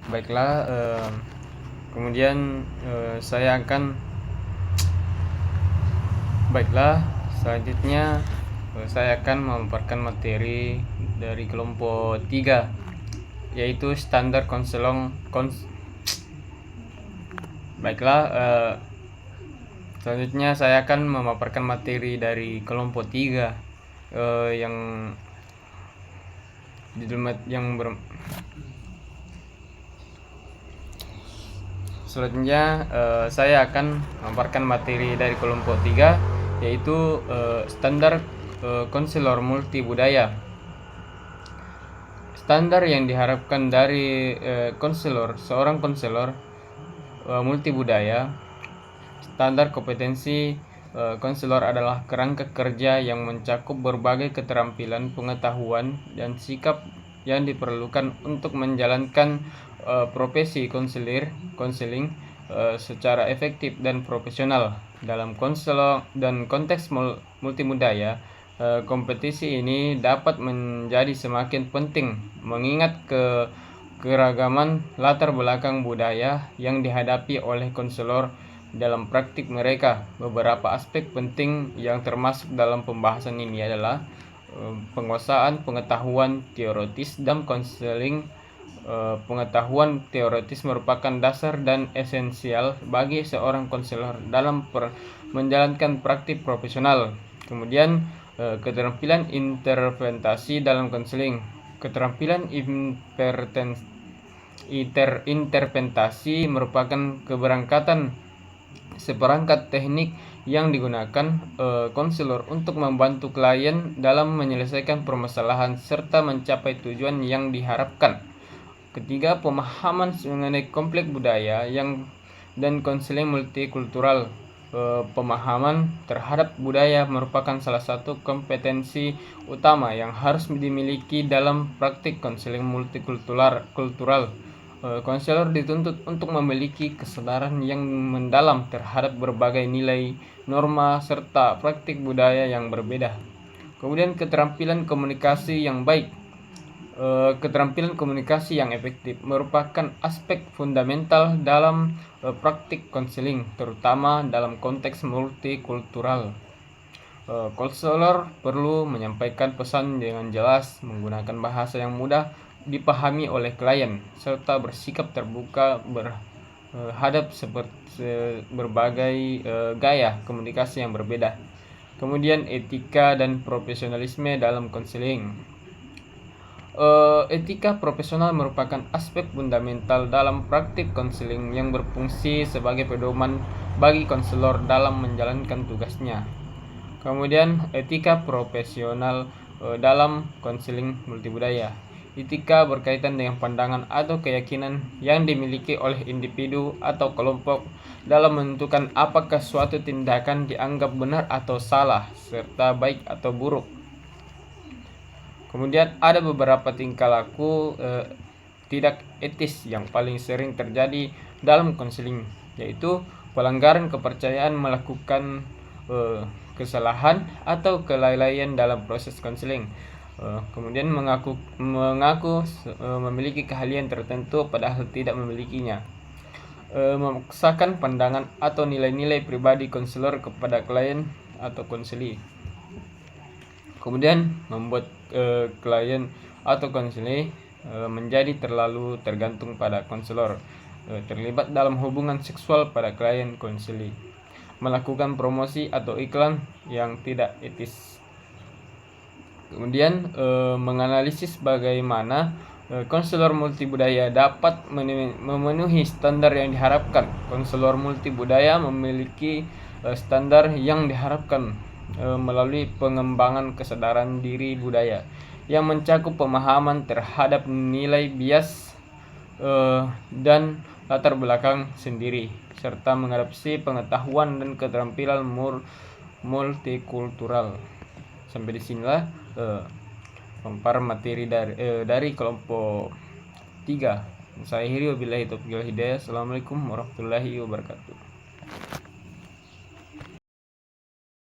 Baiklah, kemudian saya akan selanjutnya saya akan memaparkan materi dari kelompok 3, yaitu standar selanjutnya saya akan memaparkan materi dari kelompok 3 yang Selanjutnya saya akan memaparkan materi dari kelompok 3, yaitu standar konselor multibudaya. Standar yang diharapkan dari seorang konselor multibudaya. Standar kompetensi konselor adalah kerangka kerja yang mencakup berbagai keterampilan, pengetahuan, dan sikap yang diperlukan untuk menjalankan profesi konseling secara efektif dan profesional. Dalam konteks multimodaya, kompetisi ini dapat menjadi semakin penting mengingat keragaman latar belakang budaya yang dihadapi oleh konselor dalam praktik mereka. Beberapa aspek penting yang termasuk dalam pembahasan ini adalah penguasaan pengetahuan teoritis dan konseling. Pengetahuan teoritis merupakan dasar dan esensial bagi seorang konselor dalam menjalankan praktik profesional. Kemudian keterampilan interpretasi dalam konseling. Keterampilan interpretasi merupakan keberangkatan seperangkat teknik yang digunakan konselor untuk membantu klien dalam menyelesaikan permasalahan serta mencapai tujuan yang diharapkan. Ketiga, pemahaman mengenai kompleks budaya dan konseling multikultural. Pemahaman terhadap budaya merupakan salah satu kompetensi utama yang harus dimiliki dalam praktik konseling multikultural. Konselor dituntut untuk memiliki kesadaran yang mendalam terhadap berbagai nilai, norma, serta praktik budaya yang berbeda. Kemudian keterampilan komunikasi yang baik. Keterampilan komunikasi yang efektif merupakan aspek fundamental dalam praktik konseling, terutama dalam konteks multikultural. Konselor perlu menyampaikan pesan dengan jelas, menggunakan bahasa yang mudah dipahami oleh klien, serta bersikap terbuka berhadap berbagai gaya komunikasi yang berbeda. Kemudian etika dan profesionalisme dalam konseling. Etika profesional merupakan aspek fundamental dalam praktik konseling yang berfungsi sebagai pedoman bagi konselor dalam menjalankan tugasnya. Kemudian etika profesional dalam konseling multibudaya. Etika berkaitan dengan pandangan atau keyakinan yang dimiliki oleh individu atau kelompok dalam menentukan apakah suatu tindakan dianggap benar atau salah, serta baik atau buruk. Kemudian ada beberapa tingkah laku tidak etis yang paling sering terjadi dalam konseling, yaitu pelanggaran kepercayaan, melakukan kesalahan atau kelalaian dalam proses konseling. Kemudian mengaku memiliki keahlian tertentu padahal tidak memilikinya. Memaksakan pandangan atau nilai-nilai pribadi konselor kepada klien atau konseli. Kemudian membuat klien atau konseli menjadi terlalu tergantung pada konselor, terlibat dalam hubungan seksual pada klien konseli, melakukan promosi atau iklan yang tidak etis. Kemudian menganalisis bagaimana konselor multibudaya dapat memenuhi standar yang diharapkan. Konselor multibudaya memiliki standar yang diharapkan melalui pengembangan kesadaran diri budaya yang mencakup pemahaman terhadap nilai bias dan latar belakang sendiri, serta mengadopsi pengetahuan dan keterampilan multikultural. Sampai disinilah pemaparan materi dari kelompok 3. Saya akhiri, wabillahi taufiq wal hidayah. Assalamualaikum warahmatullahi wabarakatuh.